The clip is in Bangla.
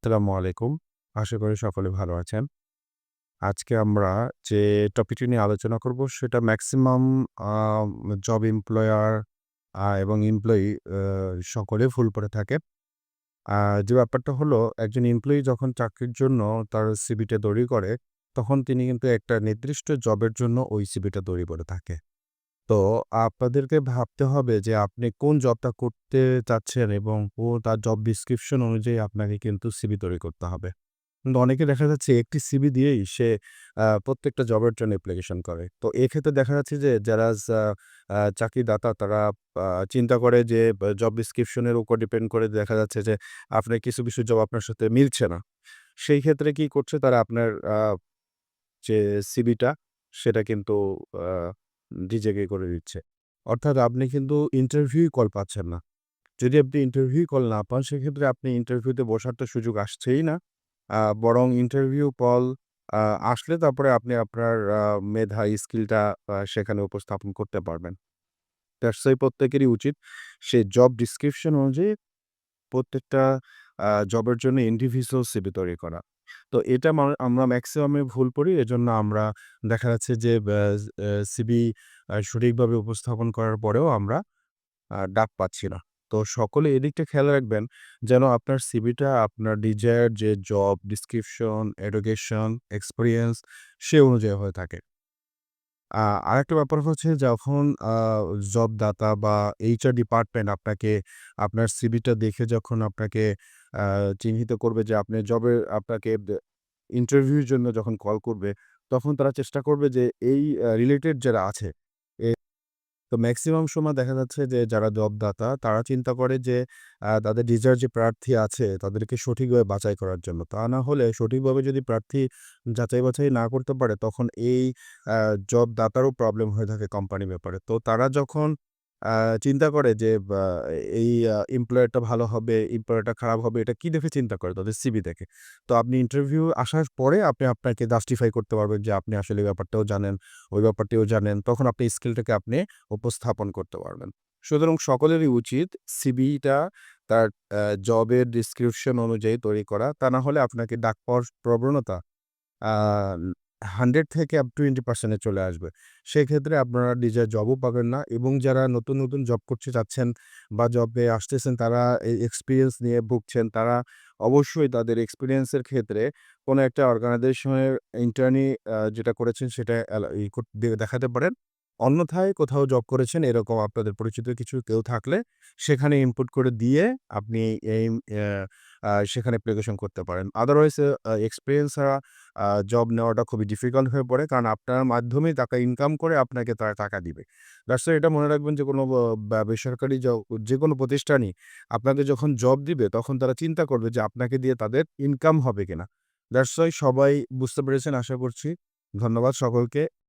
আসসালামু আলাইকুম। আশা করি সকলে ভালো আছেন। আজকে আমরা যে টপিকটি নিয়ে আলোচনা করব সেটা ম্যাক্সিমাম আ জব এমপ্লয়ার এবং এমপ্লয়ি সকলে ভুল করে থাকে। আ যে ব্যাপারটা হলো একজন এমপ্লয়ি যখন চাকরির জন্য তার সিভিটা তৈরি করে, তখন তিনি কিন্তু একটা নির্দিষ্ট জবের জন্য ওই সিভিটা তৈরি করে থাকে। তো আপনাদেরকে ভাবতে হবে যে আপনি কোন জবটা করতে চাচ্ছেন এবং তার জব ডেসক্রিপশন অনুযায়ী আপনাকে কিন্তু সিভি তৈরি করতে হবে। কিন্তু অনেকে দেখা যাচ্ছে একটি সিভি দিয়েই সে প্রত্যেকটা জবের জন্য অ্যাপ্লিকেশন করে। তো এক্ষেত্রে দেখা যাচ্ছে যে যারা চাকরিদাতা তারা চিন্তা করে যে জব ডেসক্রিপশন এর উপর ডিপেন্ড করে দেখা যাচ্ছে যে আপনার কিছু জব আপনার সাথে মিলছে না। সেই ক্ষেত্রে কি করছে তারা আপনার যে সিভিটা সেটা কিন্তু আ রিজেক্ট করে দিচ্ছে। অর্থাৎ আপনি কিন্তু ইন্টারভিউ কল পাচ্ছেন না। যদি আপনি ইন্টারভিউ কল না পান সেক্ষেত্রে আপনি ইন্টারভিউতে বসার তো সুযোগ আসছেই না। বরং ইন্টারভিউ কল আ আসলে তারপরে আপনি আপনার মেধা স্কিলটা সেখানে উপস্থাপন করতে পারবেন। দ্যাটস ওয়াই প্রত্যেকেরই উচিত সে জব ডেসক্রিপশন অনুযায়ী প্রত্যেকটা জবের জন্য ইন্ডিভিজুয়াল সিভি তৈরি করা। তো এটা আমরা মেক্সিমামে ভুল করি। এজন্য আমরা দেখা যাচ্ছে যে সিভি সঠিকভাবে উপস্থাপন করার পরেও আমরা ডাক পাচ্ছি না। তো সকলে এদিকটা খেয়াল রাখবেন যেন আপনার সিভিটা আপনার ডিজায়ার্ড যে জব ডেসক্রিপশন, এডুকেশন, এক্সপেরিয়েন্স সে অনুযায়ী হয়ে থাকে। আ আরেকটা ব্যাপার হচ্ছে যখন জবদাতা বা এইচআর ডিপার্টমেন্ট আপনার সিভিটা দেখে যখন আপনাকে আ চিহ্নিত করবে যে আপনাকে ইন্টারভিউর জন্য যখন কল করবে, তখন তারা চেষ্টা করবে যে এই রিলেটেড যারা আছে তো মেক্সিমাম সময় দেখা যাচ্ছে যে যারা জবদাতা তারা চিন্তা করে যে তাদের ডিজায়ার যে প্রার্থী আছে তাদেরকে সঠিকভাবে বাছাই করার জন্য। তা না হলে সঠিকভাবে যদি প্রার্থী যাচাই-বাছাই না করতে পারে তখন এই আ জবদাতারও প্রবলেম হয়ে থাকে কোম্পানির ব্যাপারে। তো তারা যখন আ চিন্তা করে যে এই এমপ্লয়ারটা ভালো হবে, এমপ্লয়ারটা খারাপ হবে এটা কি দেখে চিন্তা করে? তাদের সিভি দেখে। তো আপনি ইন্টারভিউ আসার পরে আপনি আপনাকে জাস্টিফাই করতে পারবেন যে আপনি আসলে এই ব্যাপারটাও জানেন, ওই ব্যাপারটিও জানেন। তখন আপনি স্কিলটাকে আপনি উপস্থাপন করতে পারবেন। সুতরাং সকলেরই উচিত সিভিটা তার জবের ডেসক্রিপশন অনুযায়ী তৈরি করা। তা না হলে আপনাকে ডাক পাওয়ার প্রবণতা আ 100 থেকে আপ টু 20% এ চলে আসবে। সেক্ষেত্রে আপনারা ডিজায়ার জবও পাবেন না এবং যারা নতুন জব করতে চাচ্ছেন বা জবে আসতেছেন তারা এক্সপেরিয়েন্স নিয়ে ভুগছেন। তারা অবশ্যই তাদের এক্সপেরিয়েন্স এর ক্ষেত্রে কোনো একটা অর্গানাইজেশনের ইন্টার্নি যেটা করেছেন সেটা এলা ই কর দে দেখাতে পারেন। অন্যথায় কোথাও জব করেছেন এরকম আপনাদের পরিচিত কেউ থাকলে সেখানে ইনপুট করে দিয়ে আপনি এই অ্যা সেখানে অ্যাপ্লিকেশন করতে পারেন। আদারওয়াইজ এক্সপেরিয়েন্স ছাড়া জব নেওয়াটা খুবই ডিফিকাল্ট হয়ে পড়ে। কারণ আপনার মাধ্যমেই টাকা ইনকাম করে আপনাকে তারা টাকা দিবে। দ্যাটস হোয়াই এটা মনে রাখবেন যে কোনো বেসরকারি যেকোনো প্রতিষ্ঠানই আপনাকে যখন জব দিবে তখন তারা চিন্তা করবে যে আপনাকে দিয়ে তাদের ইনকাম হবে কিনা। দ্যাটস হোয়াই সবাই বুঝতে পেরেছেন আশা করছি। ধন্যবাদ সকলকে।